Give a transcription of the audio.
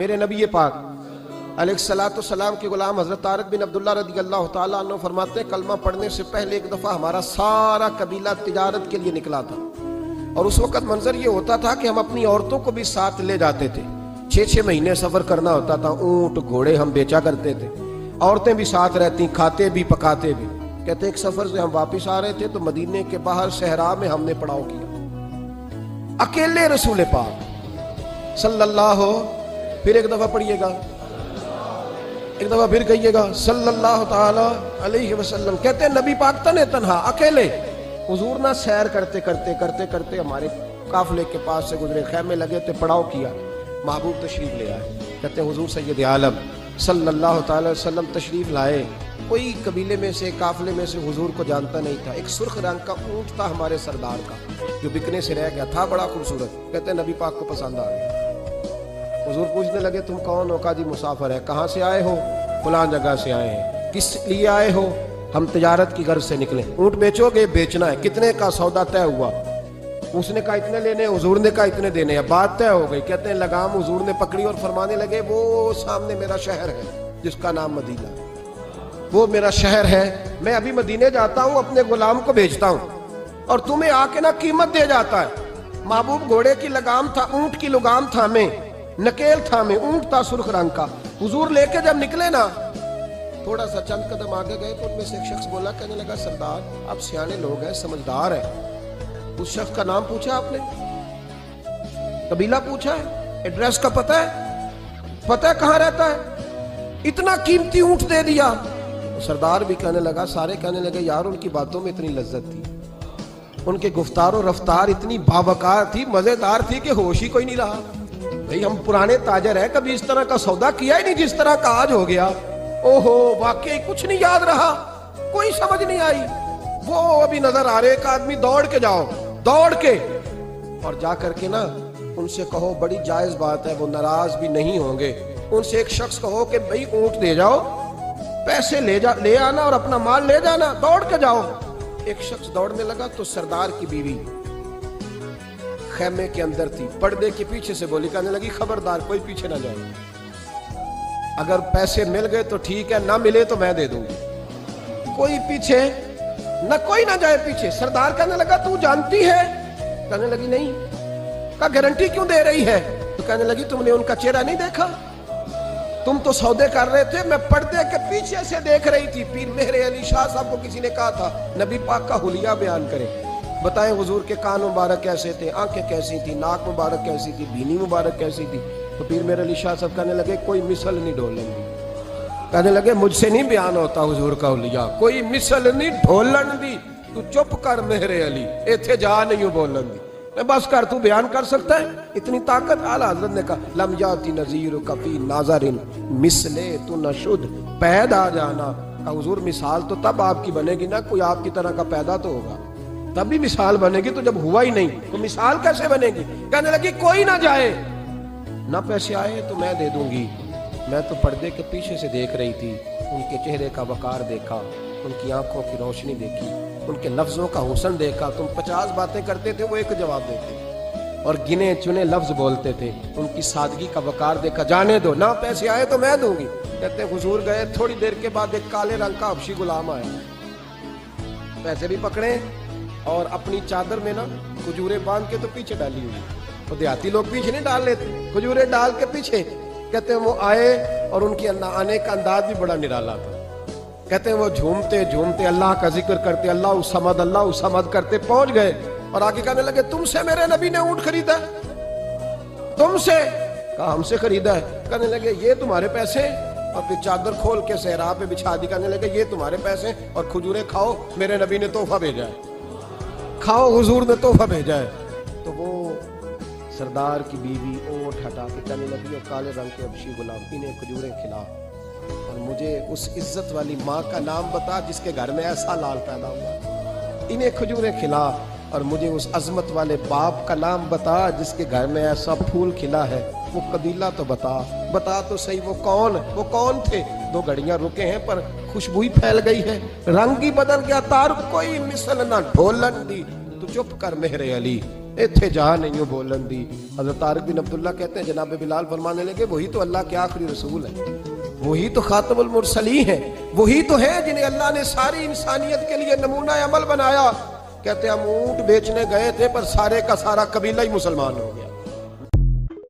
میرے نبی پاک علیہ السلام کے غلام حضرت طارق بن عبداللہ رضی اللہ تعالیٰ عنہ فرماتے ہیں کلمہ پڑھنے سے پہلے ایک دفعہ ہمارا سارا قبیلہ تجارت کے لیے نکلا تھا، اور اس وقت منظر یہ ہوتا تھا کہ ہم اپنی عورتوں کو بھی ساتھ لے جاتے تھے۔ 6 مہینے سفر کرنا ہوتا تھا، اونٹ گھوڑے ہم بیچا کرتے تھے، عورتیں بھی ساتھ رہتی، کھاتے بھی پکاتے بھی۔ کہتے ہیں ایک سفر سے ہم واپس آ رہے تھے تو مدینے کے باہر صحرا میں ہم نے پڑاؤ کیا، اکیلے رسول پاک صلی اللہ پھر ایک دفعہ پڑھیے گا، ایک دفعہ پھر کہیے گا صلی اللہ تعالی علیہ وسلم۔ کہتے ہیں نبی پاک تنہا اکیلے، حضور نہ سیر کرتے کرتے ہمارے قافلے کے پاس سے گزرے، خیمے لگے تھے، پڑاؤ کیا، محبوب تشریف لے آئے۔ کہتے ہیں حضور سید عالم صلی اللہ تعالی وسلم تشریف لائے، کوئی قبیلے میں سے قافلے میں سے حضور کو جانتا نہیں تھا۔ ایک سرخ رنگ کا اونٹ تھا ہمارے سردار کا جو بکنے سے رہ گیا تھا، بڑا خوبصورت۔ کہتے ہیں نبی پاک کو پسند آ گیا۔ حضور پوچھنے لگے تم کون ہو؟ کہا جی مسافر ہے۔ کہاں سے آئے ہو؟ فلان جگہ سے آئے ہیں۔ کس لیے آئے ہو؟ ہم تجارت کی غرض سے نکلے۔ اونٹ بیچو گے؟ بیچنا ہے۔ کتنے کا سودا طے ہوا؟ اس نے کہا اتنے لینے، حضور نے کہا اتنے دینے ہیں، بات طے ہو گئی۔ کہتے ہیں لگام حضور نے پکڑی اور فرمانے لگے وہ سامنے میرا شہر ہے جس کا نام مدینہ، وہ میرا شہر ہے، میں ابھی مدینے جاتا ہوں، اپنے غلام کو بھیجتا ہوں اور تمہیں آ کے نہ قیمت دے جاتا ہے۔ محبوب گھوڑے کی لگام تھا، اونٹ کی لگام تھا، میں نکیل تھا، میں اونٹ تھا سرخ رنگ کا۔ حضور لے کے جب نکلے نا، تھوڑا سا چند قدم آگے گئے تو ان میں سے ایک شخص بولا، کہنے لگا سردار آپ سیانے لوگ ہیں، سمجھدار ہیں، اس شخص کا نام پوچھا آپ نے؟ قبیلہ پوچھا ہے؟ ایڈریس کا پتہ ہے کہاں رہتا ہے؟ اتنا قیمتی اونٹ دے دیا۔ سردار بھی کہنے لگا، سارے کہنے لگے یار ان کی باتوں میں اتنی لذت تھی، ان کے گفتار و رفتار اتنی باوقار تھی، مزیدار تھی کہ ہوش ہی کوئی نہیں رہا۔ بھئی ہم پرانے تاجر ہیں، کبھی اس طرح کا سودا کیا ہی نہیں جس طرح کا آج ہو گیا۔ اوہو واقعی کچھ نہیں یاد رہا، کوئی سمجھ نہیں آئی۔ وہ ابھی نظر آ رہے، ایک آدمی دوڑ کے جاؤ، دوڑ کے اور جا کر کے نا ان سے کہو، بڑی جائز بات ہے، وہ ناراض بھی نہیں ہوں گے، ان سے ایک شخص کہو کہ بھئی اونٹ دے جاؤ، پیسے لے آنا اور اپنا مال لے جانا، دوڑ کے جاؤ۔ ایک شخص دوڑنے لگا تو سردار کی بیوی خیمے کے اندر تھی، پردے کے پیچھے سے بولی، کہنے لگی خبردار کوئی پیچھے نہ جائے، اگر پیسے مل گئے تو ٹھیک ہے، نہ ملے تو میں دے دوں گی، کوئی پیچھے نہ، کوئی نہ جائے پیچھے۔ سردار کہنے لگا تو جانتی ہے؟ کہنے لگی نہیں۔ کہا گارنٹی کیوں دے رہی ہے؟ تو کہنے لگی تم نے ان کا چہرہ نہیں دیکھا؟ تم تو سودے کر رہے تھے، میں پردے کے پیچھے سے دیکھ رہی تھی۔ پیر مہر علی شاہ صاحب کو کسی نے کہا تھا نبی پاک کا حلیہ بیان کرے، بتائیں حضور کے کان مبارک کیسے تھے، آنکھیں کیسی تھی، ناک مبارک کیسی تھی، بینی مبارک کیسی تھی۔ تو پیر مہر علی شاہ صاحب کہنے لگے کوئی مثل نہیں ڈھولن دی، کہنے لگے مجھ سے نہیں بیان ہوتا حضور کا حلیہ، کوئی مثل نہیں ڈھولن دی، تو چپ کر مہر علی، ایتھے جا نہیں بولن دی، بس کر، تو بیان کر سکتا ہے؟ اتنی طاقت۔ اعلیٰ حضرت نے کہا لم یاتی نظیر کفی ناظر مثلے تو نشد پیدا جانا۔ کہا حضور مثال تو تب آپ کی بنے گی نا، کوئی آپ کی طرح کا پیدا تو ہوگا، تب بھی مثال بنے گی، تو جب ہوا ہی نہیں تو مثال کیسے بنے گی؟ کہنے لگی کوئی نہ جائے، نہ پیسے آئے تو میں دے دوں گی۔ میں تو پردے کے پیچھے سے دیکھ رہی تھی، ان کے چہرے کا وقار دیکھا، ان کی آنکھوں کی روشنی دیکھی، ان کے لفظوں کا حسن دیکھا۔ تم 50 باتیں کرتے تھے، وہ ایک جواب دیتے اور گنے چنے لفظ بولتے تھے، ان کی سادگی کا وقار دیکھا۔ جانے دو، نہ پیسے آئے تو میں دوں گی۔ کہتے ہیں حضور گئے، تھوڑی دیر کے بعد ایک کالے رنگ کا حبشی غلام آیا، پیسے بھی پکڑے اور اپنی چادر میں نا کھجورے باندھ کے تو پیچھے ڈالی ہوئی، وہ دیہاتی لوگ پیچھے نہیں ڈال لیتے، کھجورے ڈال کے پیچھے۔ کہتے ہیں وہ آئے اور ان کی آنے کا انداز بھی بڑا نرالا تھا۔ کہتے ہیں وہ جھومتے جھومتے اللہ کا ذکر کرتے، اللہ الصمد کرتے پہنچ گئے اور آگے کہنے لگے تم سے میرے نبی نے اونٹ خریدا ہے؟ تم سے؟ کہا ہم سے خریدا ہے۔ کہنے لگے یہ تمہارے پیسے؟ اور پھر چادر کھول کے صحرا پہ بچھا دی، کہنے لگے یہ تمہارے پیسے اور کھجورے کھاؤ، میرے نبی نے تحفہ بھیجا ہے، کھاؤ حضور نے تحفہ بھیجا ہے۔ تو وہ سردار کی بیوی اونٹ ہٹا کے کہنے لگی اور کالے رنگ کے حبشی غلام انہیں کھجورے کھلا اور مجھے اس عزت والی ماں کا نام بتا جس کے گھر میں ایسا لال پیدا ہوا، انہیں کھجورے کھلا، اور مجھے اس عظمت والے باپ کا نام بتا جس کے گھر میں ایسا پھول کھلا ہے، وہ قبیلہ تو بتا تو صحیح، وہ کون تھے؟ 2 گھڑیاں رکے ہیں پر خوشبو ہی پھیل گئی ہے، رنگ ہی بدل گیا، تار کوئی مثل نہ ڈھولن دی، تو چپ کر مہر علی، ایتھے جہاں نہیں ہو بولن دی. حضرت طارق بن عبداللہ کہتے ہیں جناب بلال فرمانے لگے وہی تو اللہ کے آخری رسول ہیں, وہی تو خاتم المرسلین ہیں, وہی تو ہیں جنہیں اللہ نے ساری انسانیت کے لیے نمونہ عمل بنایا. کہتے ہیں ہم اونٹ بیچنے گئے تھے پر سارے کا سارا قبیلہ ہی مسلمان ہو گیا.